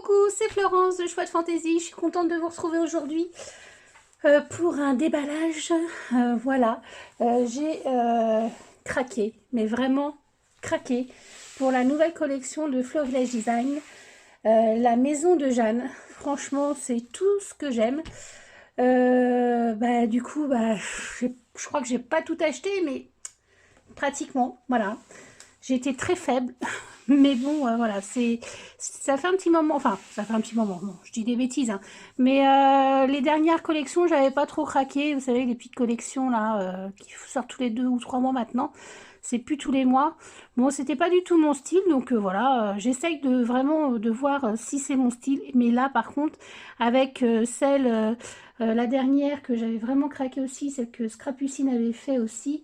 Coucou, c'est Florence de Chouette Fantaisie. Je suis contente de vous retrouver aujourd'hui pour un déballage. Voilà, j'ai craqué, mais vraiment craqué pour la nouvelle collection de Flow Village Design, la maison de Jeanne. Franchement, c'est tout ce que j'aime. Du coup, je crois que j'ai pas tout acheté, mais pratiquement, voilà. J'ai été très faible, mais bon, voilà, ça fait un petit moment, enfin, ça fait un petit moment, bon, je dis des bêtises, hein, mais les dernières collections, j'avais pas trop craqué, vous savez, les petites collections, là, qui sortent tous les 2 ou 3 mois maintenant, c'est plus tous les mois. Bon, c'était pas du tout mon style, donc voilà, j'essaye de vraiment de voir si c'est mon style, mais là, par contre, avec la dernière que j'avais vraiment craqué aussi, celle que Scrapucine avait fait aussi,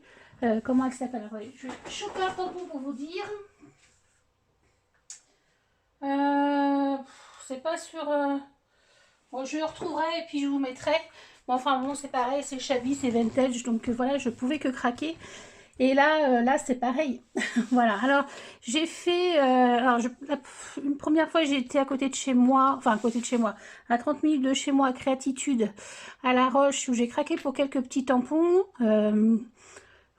comment elle s'appelle? Attendez, je vais choper un tampon pour vous dire. C'est pas sur... Bon, je le retrouverai et puis je vous mettrai. Bon, enfin bon, c'est pareil, c'est Shabby, c'est vintage, donc voilà, je pouvais que craquer. Et là, là c'est pareil. Voilà, alors j'ai fait... une première fois, j'ai été à côté de chez moi, enfin à côté de chez moi, à 30 minutes de chez moi, à Créatitude, à La Roche, où j'ai craqué pour quelques petits tampons.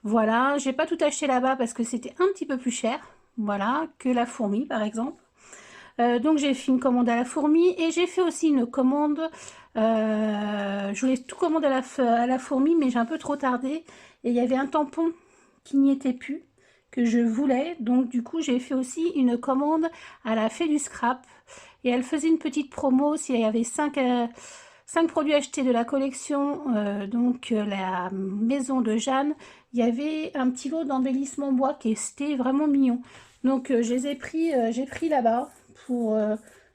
Voilà, j'ai pas tout acheté là-bas parce que c'était un petit peu plus cher, voilà, que la fourmi par exemple. Donc j'ai fait une commande à la fourmi et j'ai fait aussi une commande, je voulais tout commander à la fourmi mais j'ai un peu trop tardé et il y avait un tampon qui n'y était plus que je voulais, donc du coup j'ai fait aussi une commande à la Fée du Scrap et elle faisait une petite promo s'il y avait 5 produits achetés de la collection, la maison de Jeanne, il y avait un petit lot d'embellissement bois qui était vraiment mignon. Donc je les ai pris, j'ai pris là-bas pour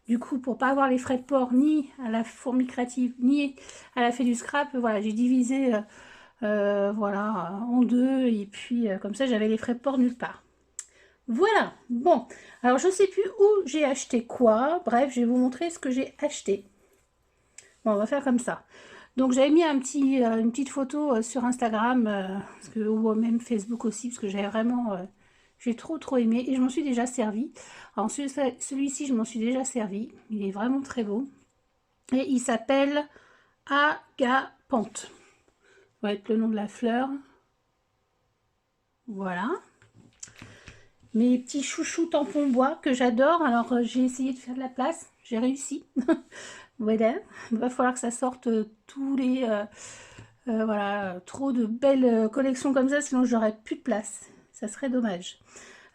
du coup pour pas avoir les frais de port ni à la fourmi créative ni à la Fée du Scrap. Voilà, j'ai divisé voilà en deux et puis comme ça j'avais les frais de port nulle part. Voilà, bon, alors je sais plus où j'ai acheté quoi, bref, je vais vous montrer ce que j'ai acheté. Bon, on va faire comme ça. Donc j'avais mis une petite photo sur Instagram, ou même Facebook aussi, parce que j'avais vraiment, j'ai trop aimé et je m'en suis déjà servi. Alors celui-ci, je m'en suis déjà servi. Il est vraiment très beau. Et il s'appelle Agapante. Ça va être le nom de la fleur. Voilà. Mes petits chouchous tampons bois que j'adore. Alors j'ai essayé de faire de la place. J'ai réussi. Voilà. Il va falloir que ça sorte tous les... voilà, trop de belles collections comme ça, sinon j'aurais plus de place. Ça serait dommage.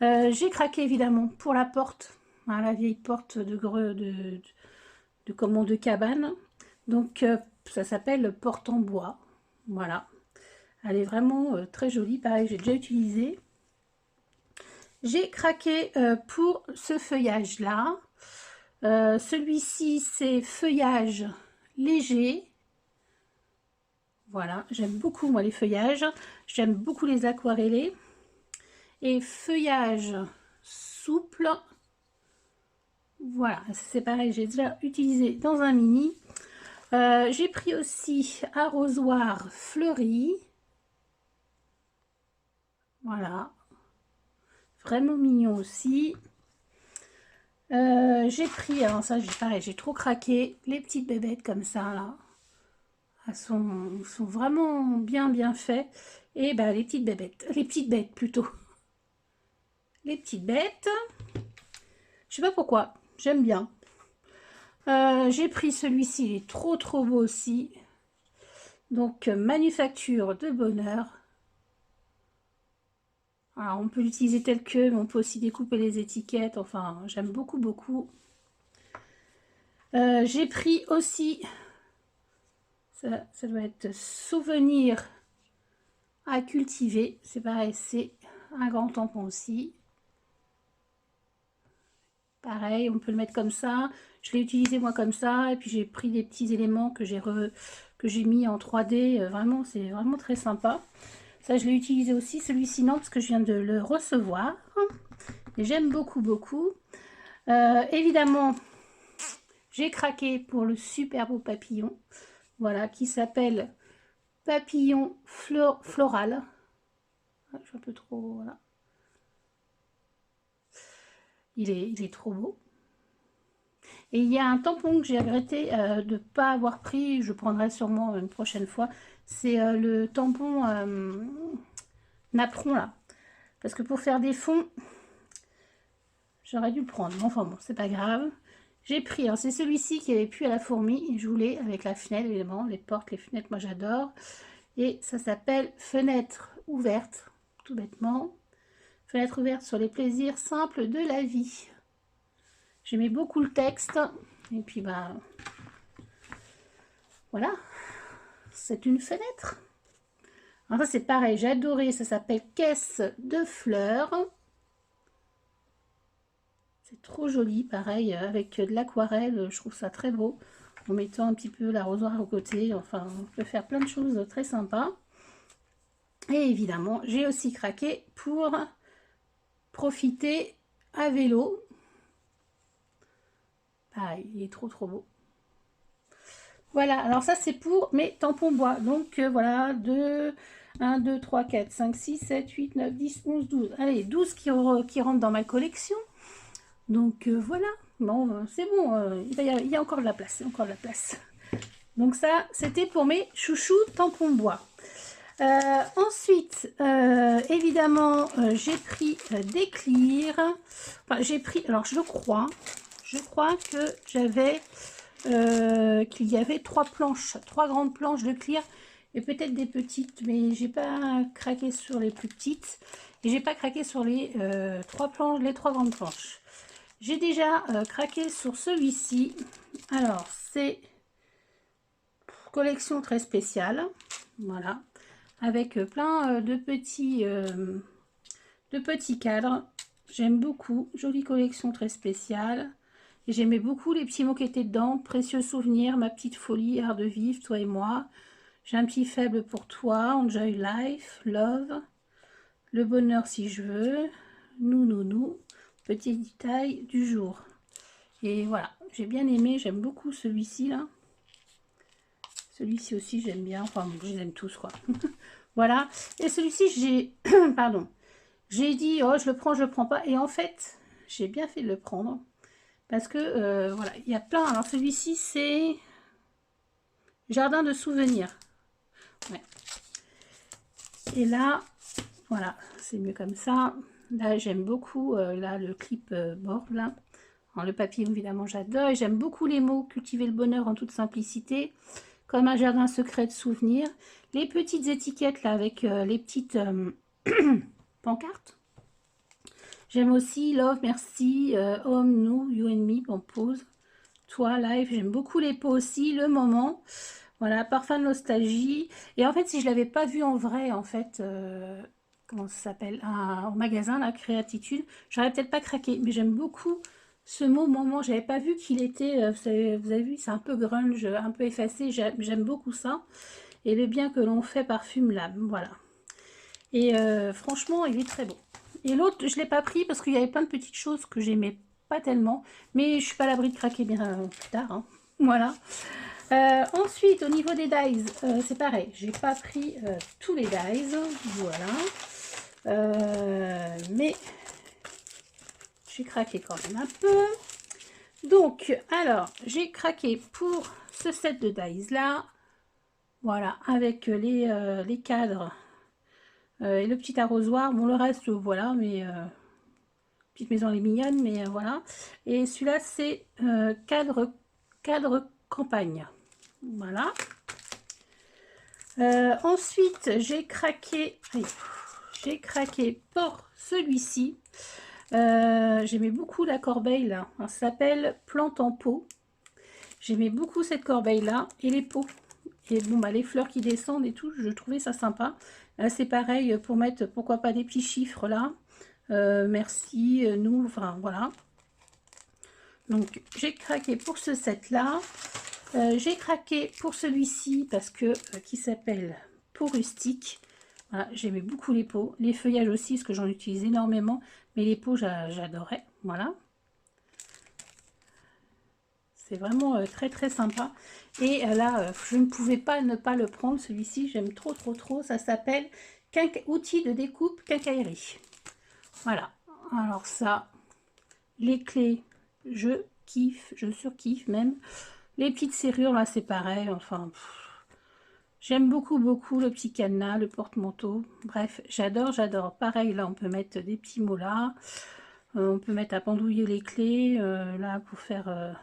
J'ai craqué évidemment pour la porte, hein, la vieille porte de cabane. Donc ça s'appelle porte en bois. Voilà. Elle est vraiment très jolie. Pareil, j'ai déjà utilisé. J'ai craqué pour ce feuillage-là. Celui-ci, c'est feuillage léger. Voilà, j'aime beaucoup moi les feuillages. J'aime beaucoup les aquarellés. Et feuillage souple. Voilà, c'est pareil, j'ai déjà utilisé dans un mini. J'ai pris aussi arrosoir fleuri. Voilà, vraiment mignon aussi. J'ai pris, alors ça, pareil, j'ai trop craqué, les petites bébêtes comme ça, là. Elles sont vraiment bien faites. Et ben, les petites bêtes plutôt. Les petites bêtes. Je sais pas pourquoi, j'aime bien. J'ai pris celui-ci, il est trop beau aussi. Donc, manufacture de bonheur. Alors, on peut l'utiliser tel que, mais on peut aussi découper les étiquettes. Enfin, j'aime beaucoup. J'ai pris aussi, ça doit être souvenir à cultiver. C'est pareil, c'est un grand tampon aussi. Pareil, on peut le mettre comme ça. Je l'ai utilisé moi comme ça. Et puis j'ai pris des petits éléments que j'ai mis en 3D. Vraiment, c'est vraiment très sympa. Ça, je l'ai utilisé aussi. Celui-ci, non, parce que je viens de le recevoir. Et j'aime beaucoup. Évidemment, j'ai craqué pour le super beau papillon. Voilà, qui s'appelle Papillon Floral. Ah, je suis un peu trop... Voilà. Il est trop beau. Et il y a un tampon que j'ai regretté de ne pas avoir pris, je prendrai sûrement une prochaine fois. C'est le tampon napperon là. Parce que pour faire des fonds, j'aurais dû le prendre. Mais enfin bon, c'est pas grave. J'ai pris, c'est celui-ci qui avait pu à la fourmi. Et je voulais avec la fenêtre, évidemment, les portes, les fenêtres, moi j'adore. Et ça s'appelle Fenêtre ouverte, tout bêtement. Fenêtre ouverte sur les plaisirs simples de la vie. J'aimais beaucoup le texte. Et puis, bah, voilà. C'est une fenêtre. Alors ça, c'est pareil. J'ai adoré. Ça s'appelle Caisse de fleurs. C'est trop joli. Pareil, avec de l'aquarelle. Je trouve ça très beau. En mettant un petit peu l'arrosoir au côté. Enfin, on peut faire plein de choses très sympas. Et évidemment, j'ai aussi craqué pour profiter à vélo. Pareil, il est trop beau. Voilà, alors ça c'est pour mes tampons bois. Donc voilà, 1, 2, 3, 4, 5, 6, 7, 8, 9, 10, 11, 12. Allez, 12 qui rentrent dans ma collection. Donc voilà, bon, c'est bon, il y a encore de la place, encore de la place. Donc ça, c'était pour mes chouchous tampons bois. Ensuite, évidemment, j'ai pris des clears. Enfin, j'ai pris, alors je crois que j'avais, qu'il y avait 3 grandes planches de clear et peut-être des petites, mais j'ai pas craqué sur les plus petites et j'ai pas craqué sur les 3 grandes planches. J'ai déjà craqué sur celui-ci. Alors, c'est collection très spéciale, voilà, avec plein de petits cadres. J'aime beaucoup, jolie collection très spéciale. Et j'aimais beaucoup les petits mots qui étaient dedans. Précieux souvenirs, ma petite folie, art de vivre, toi et moi. J'ai un petit faible pour toi, enjoy life, love, le bonheur si je veux, nous, petit détail du jour. Et voilà, j'ai bien aimé, j'aime beaucoup celui-ci là. Celui-ci aussi j'aime bien, enfin bon, je les aime tous quoi. Voilà, et celui-ci j'ai, pardon, j'ai dit oh je le prends pas, et en fait j'ai bien fait de le prendre. Parce que voilà, il y a plein. Alors celui-ci c'est Jardin de souvenirs. Ouais. Et là, voilà, c'est mieux comme ça. Là j'aime beaucoup là le clip board là. Alors, le papier évidemment j'adore. Et j'aime beaucoup les mots cultiver le bonheur en toute simplicité. Comme un jardin secret de souvenirs. Les petites étiquettes là avec les petites pancartes. J'aime aussi Love, Merci, Home, Nous, You and Me, en pause. Toi, Live, j'aime beaucoup les pots aussi, Le Moment. Voilà, Parfum de nostalgie. Et en fait, si je ne l'avais pas vu en vrai, en fait, comment ça s'appelle, au magasin, la Créatitude, j'aurais peut-être pas craqué. Mais j'aime beaucoup ce mot moment. J'avais pas vu qu'il était, vous avez vu, c'est un peu grunge, un peu effacé. J'aime beaucoup ça. Et le bien que l'on fait parfume l'âme. Voilà. Et franchement, il est très beau. Et l'autre, je ne l'ai pas pris parce qu'il y avait plein de petites choses que j'aimais pas tellement. Mais je suis pas à l'abri de craquer bien plus tard. Hein. Voilà. Ensuite, au niveau des dies, c'est pareil. J'ai pas pris tous les dies. Voilà. Mais j'ai craqué quand même un peu. Donc, alors, j'ai craqué pour ce set de dies là. Voilà, avec les cadres. Et le petit arrosoir, bon le reste voilà, mais petite maison elle est mignonne, mais voilà. Et celui-là c'est cadre campagne, voilà. Ensuite j'ai craqué pour celui-ci. J'aimais beaucoup la corbeille là, ça s'appelle plante en pot. J'aimais beaucoup cette corbeille là et les pots. Et bon, bah, les fleurs qui descendent et tout, je trouvais ça sympa. Là, c'est pareil pour mettre, pourquoi pas, des petits chiffres là. Merci, nous, enfin, voilà. Donc, j'ai craqué pour ce set-là. J'ai craqué pour celui-ci parce que, qui s'appelle Pot rustique. Voilà, j'aimais beaucoup les pots. Les feuillages aussi, parce que j'en utilise énormément. Mais les pots, j'adorais. Voilà. C'est vraiment très très sympa. Et là, je ne pouvais pas ne pas le prendre. Celui-ci, j'aime trop. Ça s'appelle Outil de découpe quincaillerie. Voilà. Alors ça, les clés, je surkiffe, je surkiffe même. Les petites serrures, là, c'est pareil, enfin... J'aime beaucoup, beaucoup le petit cadenas, le porte-manteau. Bref, j'adore, j'adore. Pareil, là, on peut mettre des petits mots là. On peut mettre à pendouiller les clés, là, pour faire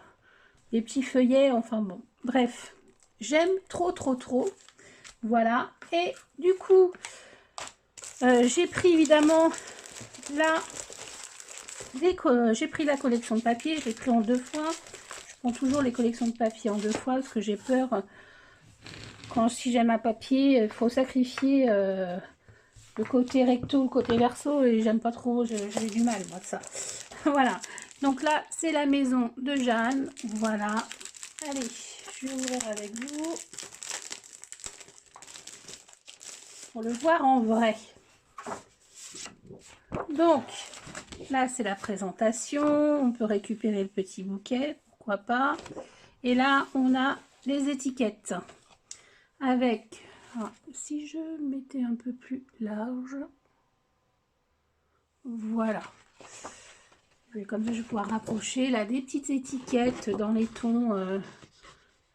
des petits feuillets. Enfin, bon. Bref, j'aime trop, trop, trop. Voilà. Et du coup, j'ai pris, évidemment, là, j'ai pris la collection de papier. Je l'ai pris en 2 fois. Je prends toujours les collections de papier en 2 fois parce que j'ai peur... si j'aime un papier, il faut sacrifier le côté recto, le côté verso, et j'aime pas trop, j'ai du mal, moi, de ça. Voilà. Donc là, c'est la maison de Jeanne. Voilà. Allez, je vais ouvrir avec vous pour le voir en vrai. Donc, là, c'est la présentation. On peut récupérer le petit bouquet, pourquoi pas. Et là, on a les étiquettes. Avec, si je mettais un peu plus large, voilà. Comme ça, je vais pouvoir rapprocher. Là, des petites étiquettes dans les tons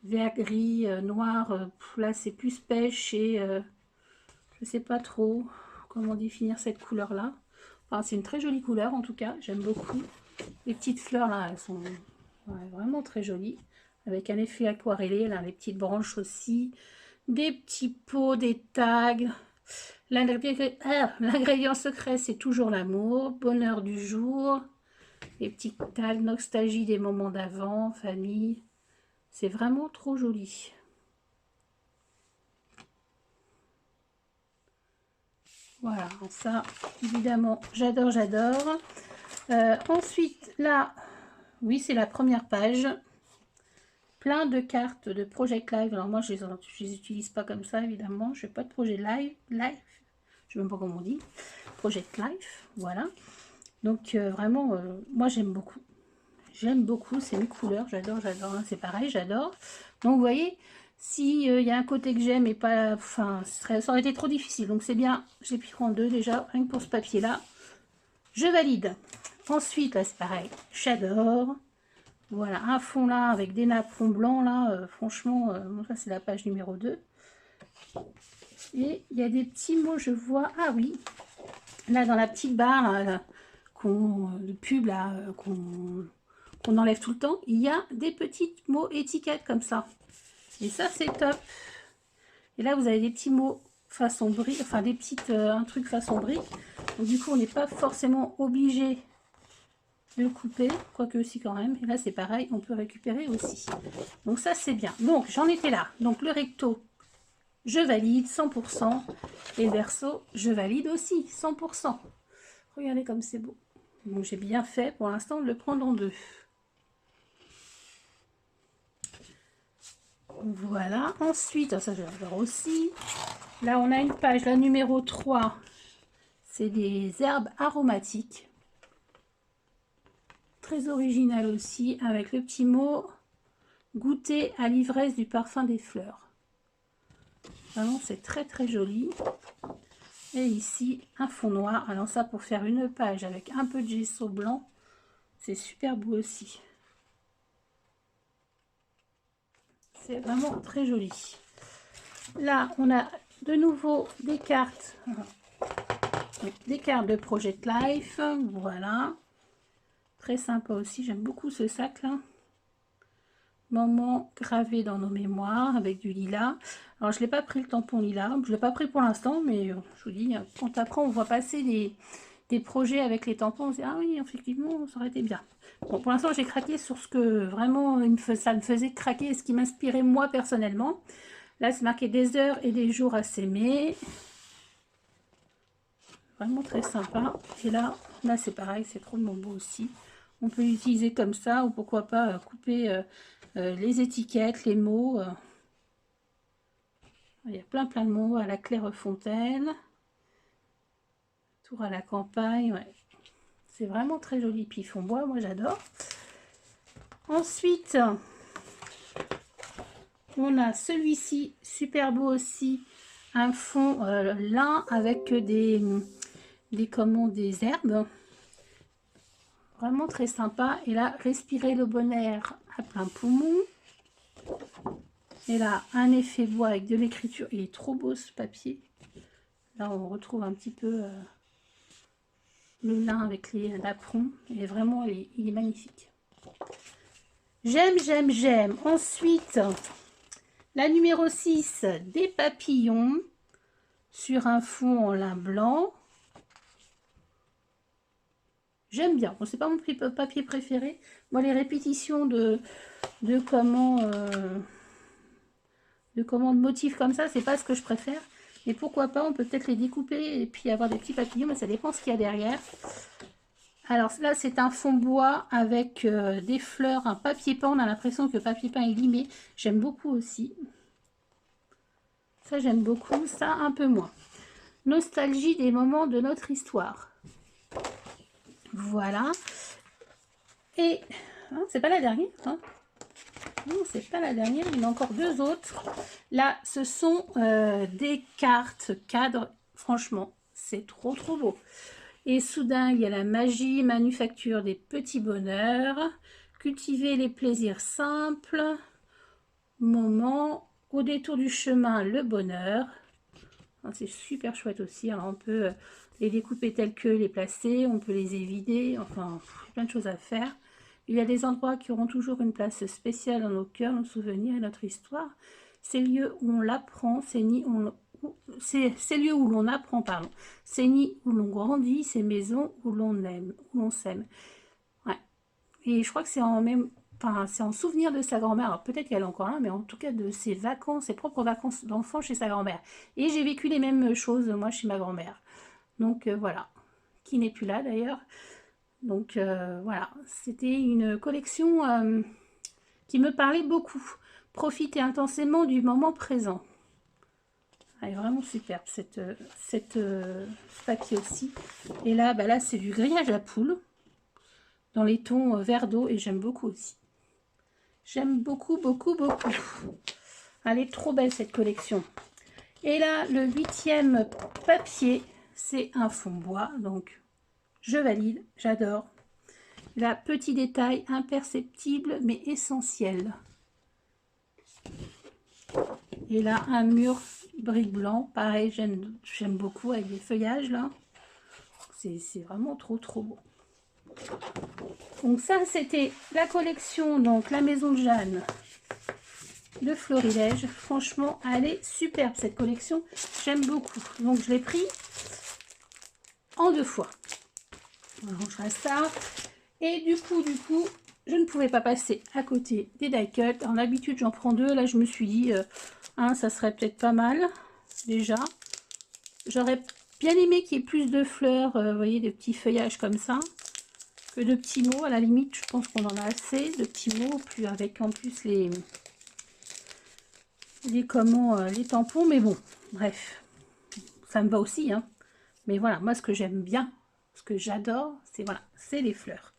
vert, gris, noir. Là, c'est plus pêche et je sais pas trop comment définir cette couleur-là. Enfin, c'est une très jolie couleur, en tout cas. J'aime beaucoup. Les petites fleurs, là, elles sont vraiment très jolies. Avec un effet aquarellé, là, les petites branches aussi. Des petits pots, des tags. L'ingrédient secret, c'est toujours l'amour. Bonheur du jour. Les petits tags, nostalgie des moments d'avant, famille. C'est vraiment trop joli. Voilà, ça, évidemment, j'adore, j'adore. Ensuite, là, oui, c'est la première page. Plein de cartes de Project Live. Alors moi, je les utilise pas comme ça, évidemment. Je fais pas de projet live. Je ne sais même pas comment on dit. Project Live, voilà. Donc, vraiment, moi, j'aime beaucoup. J'aime beaucoup, c'est mes couleurs. J'adore, j'adore. Hein, c'est pareil, j'adore. Donc, vous voyez, s'il y a un côté que j'aime et pas... Enfin, ça aurait été trop difficile. Donc, c'est bien. J'ai pris en 2 déjà, rien que pour ce papier-là. Je valide. Ensuite, là, c'est pareil. J'adore. Voilà, un fond là avec des napperons blancs là, franchement, ça c'est la page numéro 2. Et il y a des petits mots, je vois, ah oui, là dans la petite barre là, de pub là, qu'on enlève tout le temps, il y a des petits mots étiquettes comme ça. Et ça c'est top. Et là vous avez des petits mots façon brique, enfin des petites, un truc façon brique. Donc du coup on n'est pas forcément obligé de le couper, quoique aussi quand même. Et là c'est pareil, on peut récupérer aussi. Donc ça c'est bien. Donc j'en étais là. Donc le recto, je valide 100%. Et le verso, je valide aussi 100%. Regardez comme c'est beau. Donc j'ai bien fait pour l'instant de le prendre en 2. Voilà. Ensuite, ça je vais voir aussi. Là on a une page, la numéro 3. C'est des herbes aromatiques. Très original aussi, avec le petit mot goûter à l'ivresse du parfum des fleurs. Vraiment, c'est très très joli. Et ici, un fond noir. Alors ça, pour faire une page avec un peu de gesso blanc, c'est super beau aussi. C'est vraiment très joli. Là, on a de nouveau des cartes de Project Life. Voilà. Très sympa aussi. J'aime beaucoup ce sac là. Moment gravé dans nos mémoires avec du lilas. Alors je n'ai pas pris le tampon lilas, je ne l'ai pas pris pour l'instant, mais je vous dis, quand après on voit passer des projets avec les tampons, on se dit ah oui effectivement ça aurait été bien. Bon pour l'instant j'ai craqué sur ce que vraiment ça me faisait craquer et ce qui m'inspirait moi personnellement. Là c'est marqué des heures et des jours à s'aimer. Vraiment très sympa. Et là c'est pareil, c'est trop beau aussi. On peut l'utiliser comme ça ou pourquoi pas couper les étiquettes, les mots. Il y a plein de mots à la Clairefontaine. Tour à la campagne. Ouais. C'est vraiment très joli. Puis fond bois, moi j'adore. Ensuite, on a celui-ci, super beau aussi. Un fond lin avec des herbes. Vraiment très sympa. Et là, respirer le bon air à plein poumon. Et là, un effet bois avec de l'écriture. Il est trop beau ce papier. Là, on retrouve un petit peu le lin avec les napperons. Et vraiment, il est magnifique. J'aime, j'aime, j'aime. Ensuite, la numéro 6, des papillons sur un fond en lin blanc. J'aime bien. Bon, c'est pas mon papier préféré. Moi, les répétitions de comment de motifs comme ça, c'est pas ce que je préfère. Mais pourquoi pas, on peut peut-être les découper et puis avoir des petits papillons, mais ça dépend ce qu'il y a derrière. Alors là, c'est un fond bois avec des fleurs, un papier peint. On a l'impression que le papier peint est limé. J'aime beaucoup aussi. Ça, j'aime beaucoup. Ça, un peu moins. Nostalgie des moments de notre histoire. Voilà. Et hein, c'est pas la dernière. Hein. Non, c'est pas la dernière. Il y en a encore deux autres. Là, ce sont des cartes cadres. Franchement, c'est trop trop beau. Et soudain, il y a la magie, manufacture des petits bonheurs, cultiver les plaisirs simples, moment, au détour du chemin, le bonheur. C'est super chouette aussi. Alors, on peut les découper tels que les placer, on peut les évider, enfin, plein de choses à faire. Il y a des endroits qui auront toujours une place spéciale dans nos cœurs, nos souvenirs et notre histoire. Ces lieux où on l'apprend, ces lieux où l'on apprend, pardon. Ces nids où l'on grandit, ces maisons où l'on aime, où l'on s'aime. Ouais. Et je crois que c'est en même, enfin, c'est en souvenir de sa grand-mère. Alors peut-être qu'elle est encore là, mais en tout cas de ses vacances, ses propres vacances d'enfant chez sa grand-mère. Et j'ai vécu les mêmes choses moi chez ma grand-mère. Donc voilà, qui n'est plus là d'ailleurs. Donc voilà, c'était une collection qui me parlait beaucoup. Profiter intensément du moment présent. Elle est vraiment superbe ce papier aussi. Et là, bah là c'est du grillage à poule dans les tons vert d'eau et j'aime beaucoup aussi. J'aime beaucoup, beaucoup, beaucoup. Elle est trop belle cette collection. Et là, le 8e papier, c'est un fond bois. Donc, je valide, j'adore. Là, petit détail imperceptible mais essentiel. Et là, un mur brique blanc. Pareil, j'aime beaucoup avec des feuillages là. C'est vraiment trop trop beau. Donc ça, c'était la collection, donc la maison de Jeanne de Florilège. Franchement, elle est superbe cette collection. J'aime beaucoup. Donc je l'ai pris en 2 fois. On rangera ça. Et du coup, je ne pouvais pas passer à côté des die cut. En habitude, j'en prends 2. Là, je me suis dit, ça serait peut-être pas mal. Déjà, j'aurais bien aimé qu'il y ait plus de fleurs, vous voyez, de petits feuillages comme ça, que de petits mots. À la limite, je pense qu'on en a assez de petits mots, plus avec en plus les tampons. Mais bon, bref, ça me va aussi. Hein. Mais voilà, moi, ce que j'aime bien, ce que j'adore, c'est voilà, c'est les fleurs.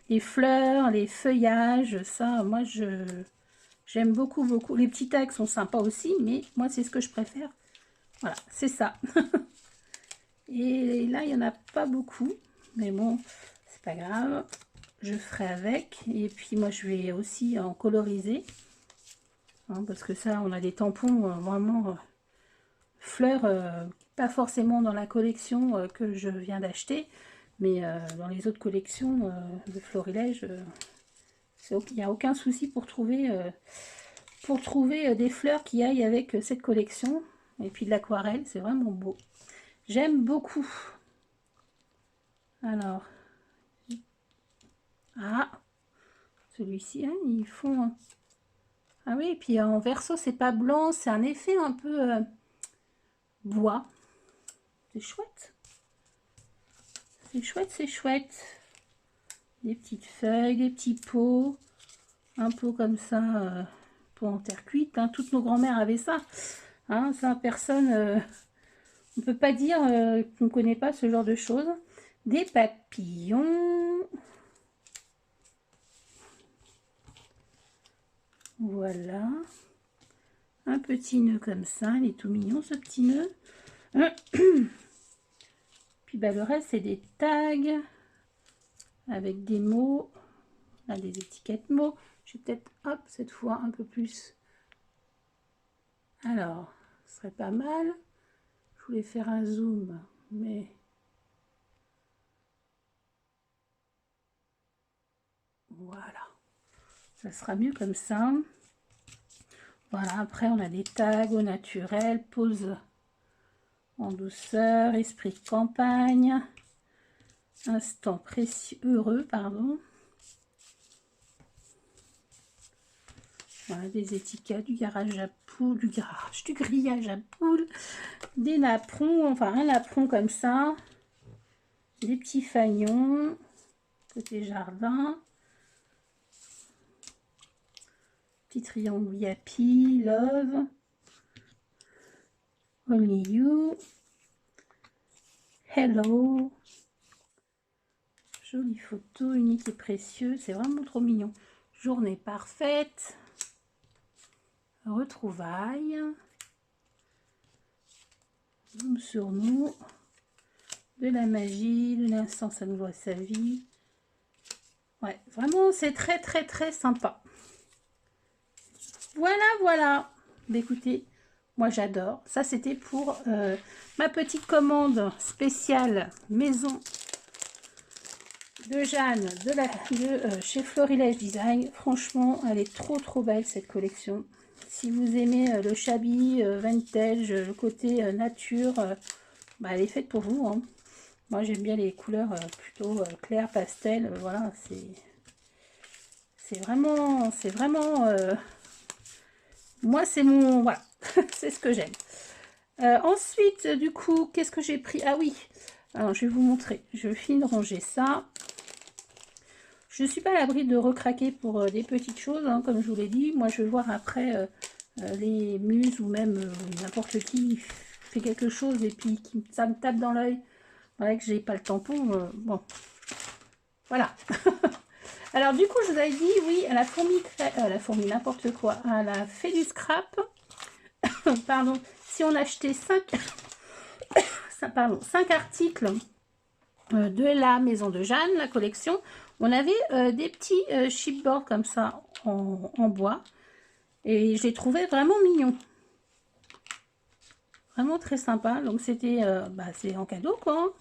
Les fleurs, les feuillages, ça, moi, j'aime beaucoup, beaucoup. Les petits tags sont sympas aussi, mais moi, c'est ce que je préfère. Voilà, c'est ça. Et là, il n'y en a pas beaucoup. Mais bon, c'est pas grave. Je ferai avec. Et puis, moi, je vais aussi en coloriser. Hein, parce que ça, on a des tampons vraiment fleurs, pas forcément dans la collection que je viens d'acheter. Mais dans les autres collections de Florilège, il n'y a aucun souci pour trouver des fleurs qui aillent avec cette collection. Et puis de l'aquarelle, c'est vraiment beau. J'aime beaucoup. Alors, celui-ci, hein, ils font... Ah oui, et puis en verso, c'est pas blanc, c'est un effet un peu bois. C'est chouette. C'est chouette, c'est chouette. Des petites feuilles, des petits pots. Un pot comme ça, pot en terre cuite. Hein. Toutes nos grand-mères avaient ça. Hein, ça, personne... on ne peut pas dire qu'on ne connaît pas ce genre de choses. Des papillons. Voilà. Un petit nœud comme ça. Il est tout mignon ce petit nœud. Puis bah, le reste, c'est des tags. avec des mots, là, des étiquettes mots. Je vais peut-être, hop, cette fois un peu plus. Alors, ce serait pas mal. Je voulais faire un zoom, mais voilà, ça sera mieux comme ça. Voilà, après on a des tags au naturel, pause en douceur, esprit de campagne, instant précieux, heureux, pardon. Voilà, des étiquettes, du garage à poules, du grillage à poules, des napperons, enfin un napperon comme ça, des petits fagnons, côté jardin, petit triangle Yappy, Love, Only You, Hello, jolie photo, unique et précieux, c'est vraiment trop mignon. Journée parfaite, retrouvailles, zoom sur nous, de la magie, de l'instant ça nous voit sa vie. Ouais, vraiment c'est très très très sympa. Voilà, voilà. Bah, écoutez, moi j'adore. Ça c'était pour ma petite commande spéciale maison de Jeanne de chez Florilège Design. Franchement, elle est trop trop belle cette collection. Si vous aimez le shabby, vintage, le côté nature, bah, elle est faite pour vous, hein. Moi j'aime bien les couleurs plutôt claires, pastel. Voilà, c'est vraiment moi c'est mon, voilà, c'est ce que j'aime. Ensuite, du coup, qu'est-ce que j'ai pris? Ah oui, alors je vais vous montrer. Je finis de ranger ça. Je ne suis pas à l'abri de recraquer pour des petites choses, hein, comme je vous l'ai dit. Moi, je vais voir après les muses ou même n'importe qui fait quelque chose et puis ça me tape dans l'œil. Voilà que j'ai pas le tampon. Bon, voilà. Alors du coup, je vous avais dit, oui, à la fourmi n'importe quoi. Elle a fait du scrap. Pardon. Si on achetait 5 articles de la maison de Jeanne, la collection, on avait des petits chipboards comme ça en bois. Et je les trouvais vraiment mignons. Vraiment très sympa. Donc c'était c'est en cadeau quoi.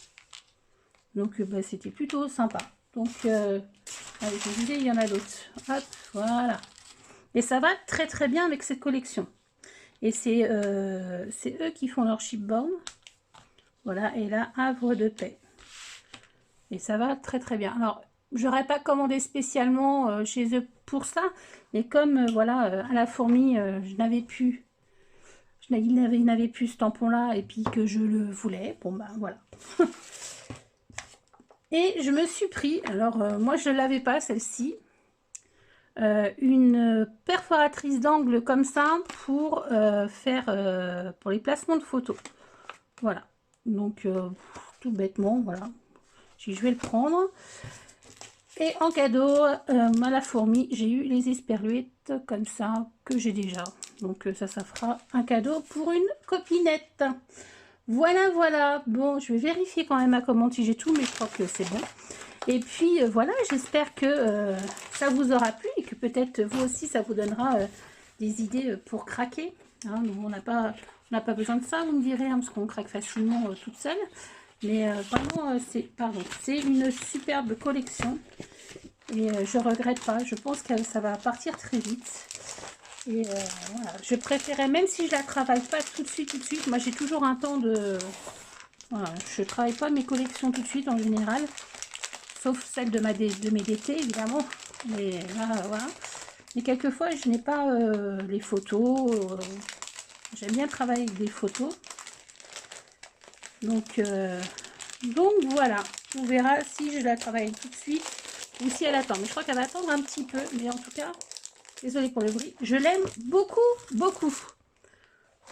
Donc c'était plutôt sympa. Donc allez, je vous disais, il y en a d'autres. Hop, voilà. Et ça va très très bien avec cette collection. Et c'est eux qui font leur chipboard. Voilà, et là, Havre de Paix. Et ça va très très bien. Alors, j'aurais pas commandé spécialement chez eux pour ça, mais comme voilà, à la fourmi, je n'avais plus, il n'avait plus ce tampon-là, et puis que je le voulais, bon ben voilà. Et je me suis pris, alors moi je ne l'avais pas celle-ci, une perforatrice d'angle comme ça pour faire pour les placements de photos. Voilà, donc tout bêtement, voilà. Je vais le prendre. Et en cadeau, à la fourmi, j'ai eu les esperluettes comme ça, que j'ai déjà. Donc ça fera un cadeau pour une copinette. Voilà, voilà. Bon, je vais vérifier quand même à commande si j'ai tout, mais je crois que c'est bon. Et puis voilà, j'espère que ça vous aura plu et que peut-être vous aussi, ça vous donnera des idées pour craquer. Hein, nous, on n'a pas besoin de ça, vous me direz, hein, parce qu'on craque facilement toute seule. Mais vraiment, c'est une superbe collection. Et je regrette pas. Je pense que ça va partir très vite. Et voilà, je préférais, même si je la travaille pas tout de suite. Moi, j'ai toujours un temps de... Voilà, je travaille pas mes collections tout de suite en général. Sauf celle de mes DT, évidemment. Mais là, voilà. Mais quelquefois, je n'ai pas les photos. J'aime bien travailler avec des photos. Donc voilà, on verra si je la travaille tout de suite ou si elle attend. Mais je crois qu'elle va attendre un petit peu. Mais en tout cas, désolée pour le bruit, je l'aime beaucoup, beaucoup.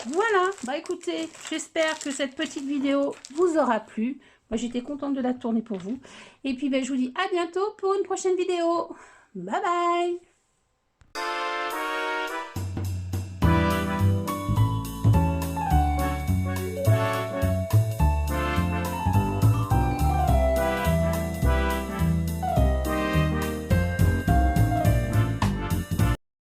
Voilà, bah écoutez, j'espère que cette petite vidéo vous aura plu. Moi, j'étais contente de la tourner pour vous. Et puis, je vous dis à bientôt pour une prochaine vidéo. Bye bye!